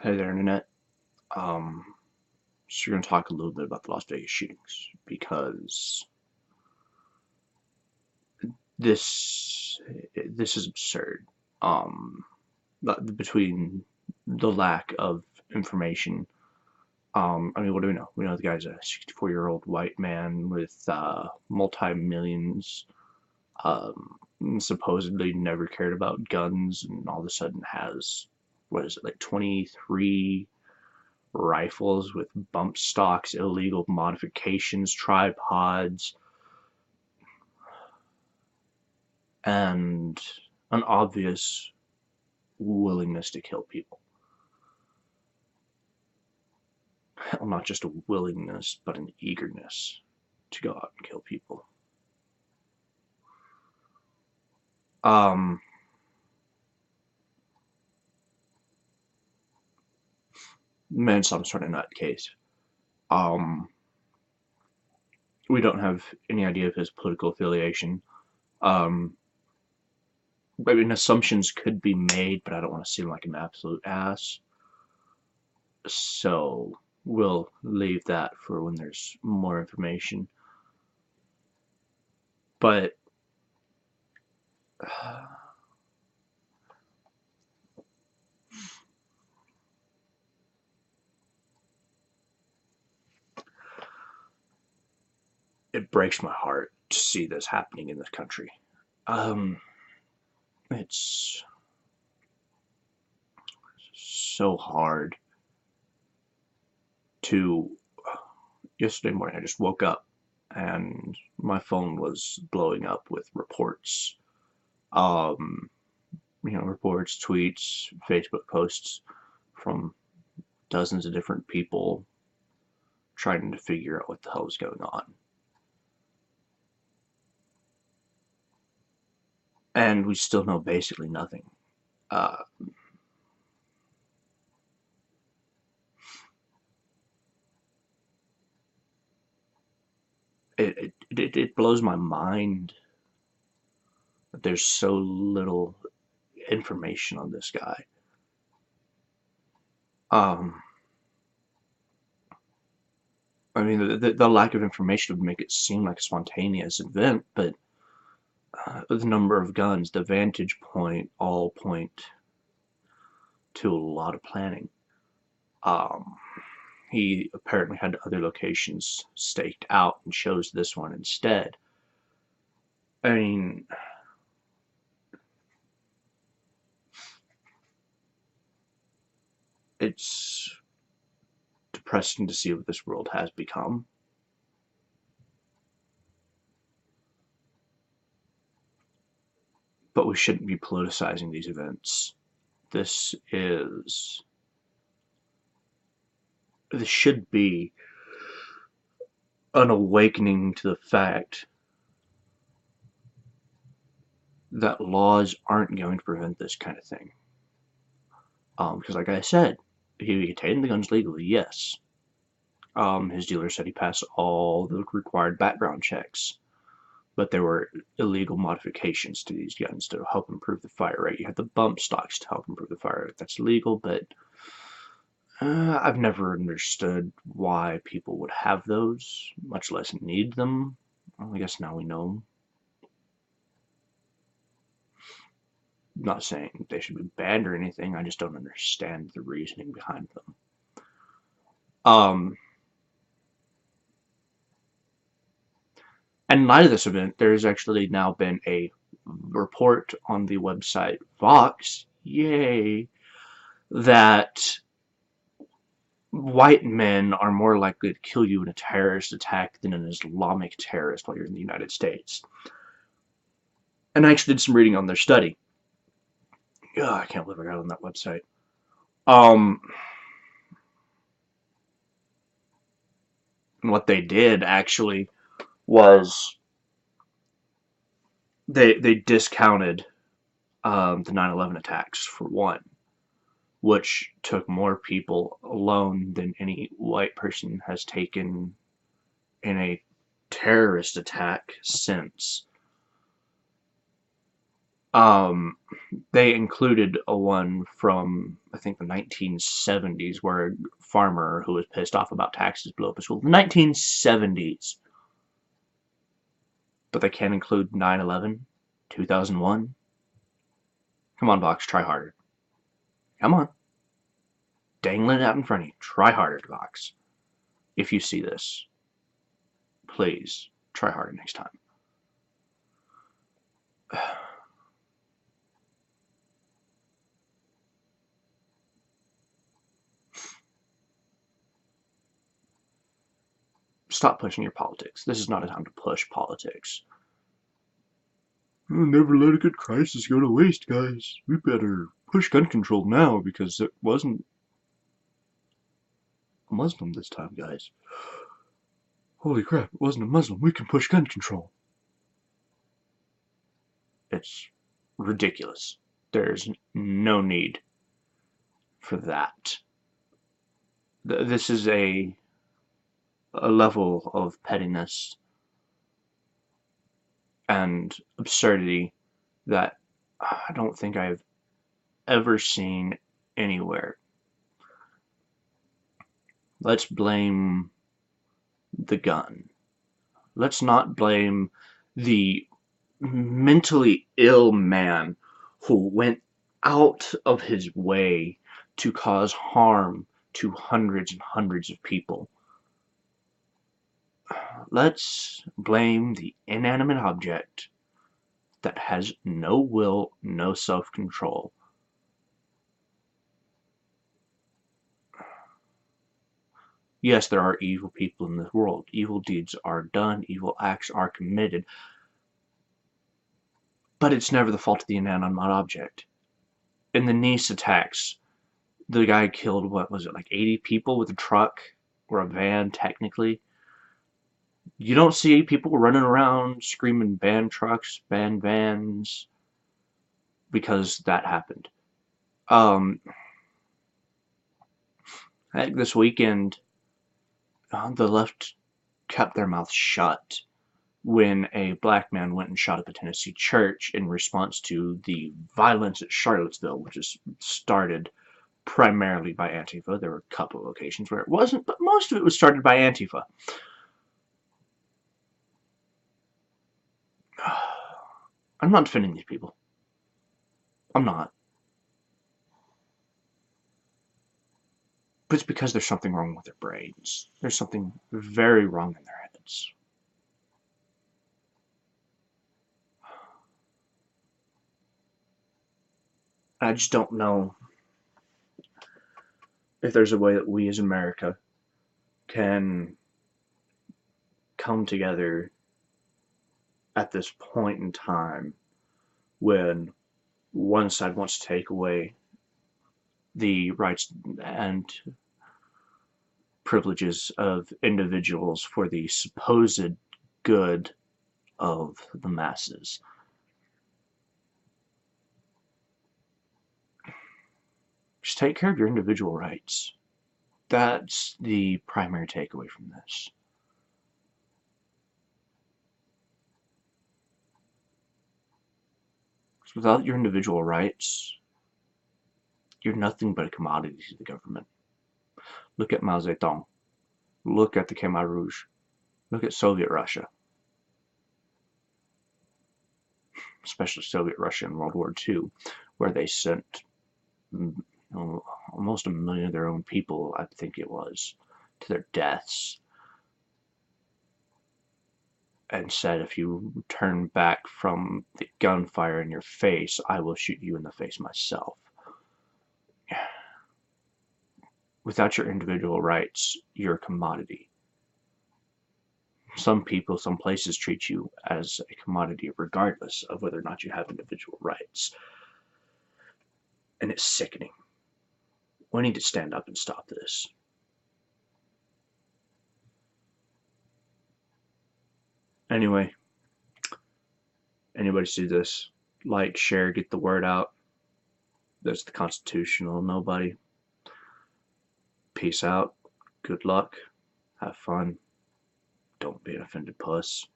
Hey there, Internet. So we're going to talk a little bit about the Las Vegas shootings because this this is absurd. Um, Between the lack of information, I mean, what do we know? We know the guy's a 64-year-old white man with multi-millions, supposedly never cared about guns, and all of a sudden has, what is it, like 23 rifles with bump stocks, illegal modifications, tripods, and an obvious willingness to kill people. Hell, not just a willingness, but an eagerness to go out and kill people. Um, Man, some sort of nutcase. Um, we don't have any idea of his political affiliation. Um, I mean, assumptions could be made, but I don't want to seem like an absolute ass. So we'll leave that for when there's more information. But it breaks my heart to see this happening in this country. Um, it's so hard to. Yesterday morning, I just woke up and my phone was blowing up with reports. Um, reports, tweets, Facebook posts from dozens of different people trying to figure out what the hell is going on. And we still know basically nothing. Uh, it blows my mind that there's so little information on this guy. Um, I mean, the lack of information would make it seem like a spontaneous event, but the number of guns, the vantage point, all point to a lot of planning. Um, he apparently had other locations staked out and chose this one instead. I mean, it's depressing to see what this world has become. But we shouldn't be politicizing these events. This is. This should be an awakening to the fact that laws aren't going to prevent this kind of thing. Because, like I said, he obtained the guns legally, yes. His dealer said he passed all the required background checks, but there were illegal modifications to these guns to help improve the fire rate. You had the bump stocks to help improve the fire rate. That's legal, but I've never understood why people would have those, much less need them. Well, I guess now we know. I'm not saying they should be banned or anything. I just don't understand the reasoning behind them. Um, and in light of this event, there's actually now been a report on the website Vox, yay, that white men are more likely to kill you in a terrorist attack than an Islamic terrorist while you're in the United States. And I actually did some reading on their study. Ugh, I can't believe I got on that website. Um, and what they did actually was they discounted the 9/11 attacks for one, which took more people alone than any white person has taken in a terrorist attack since They included a one from, I think, the 1970s where a farmer who was pissed off about taxes blew up a school. The 1970s. But they can't include 9/11, 2001. Come on, Vox, try harder. Come on. Dangling it out in front of you. Try harder, Vox. If you see this, please try harder next time. Stop pushing your politics. This is not a time to push politics. We'll never let a good crisis go to waste, guys. We better push gun control now because it wasn't a Muslim this time, guys. Holy crap, it wasn't a Muslim. We can push gun control. It's ridiculous. There's no need for that. This is a level of pettiness and absurdity that I don't think I've ever seen anywhere. Let's blame the gun. Let's not blame the mentally ill man who went out of his way to cause harm to hundreds and hundreds of people. Let's blame the inanimate object that has no will, no self-control. Yes, there are evil people in this world. Evil deeds are done, evil acts are committed. But it's never the fault of the inanimate object. In the Nice attacks, the guy killed, what was it, like 80 people with a truck or a van, technically. You don't see people running around screaming ban trucks, ban vans, because that happened. This weekend, the left kept their mouth shut when a black man went and shot up a Tennessee church in response to the violence at Charlottesville, which is started primarily by Antifa. There were a couple of locations where it wasn't, but most of it was started by Antifa. I'm not defending these people. I'm not. But it's because there's something wrong with their brains. There's something very wrong in their heads. I just don't know if there's a way that we as America can come together at this point in time when one side wants to take away the rights and privileges of individuals for the supposed good of the masses. Just take care of your individual rights. That's the primary takeaway from this. Because without your individual rights, you're nothing but a commodity to the government. Look at Mao Zedong. Look at the Khmer Rouge. Look at Soviet Russia. Especially Soviet Russia in World War II, where they sent almost 1 million of their own people, I think it was, to their deaths. And said, if you turn back from the gunfire in your face, I will shoot you in the face myself. Without your individual rights, you're a commodity. Some people, some places treat you as a commodity regardless of whether or not you have individual rights. And it's sickening. We need to stand up and stop this. Anyway, anybody see this? Like, share, get the word out. That's the constitutional nobody. Peace out. Good luck. Have fun. Don't be an offended puss.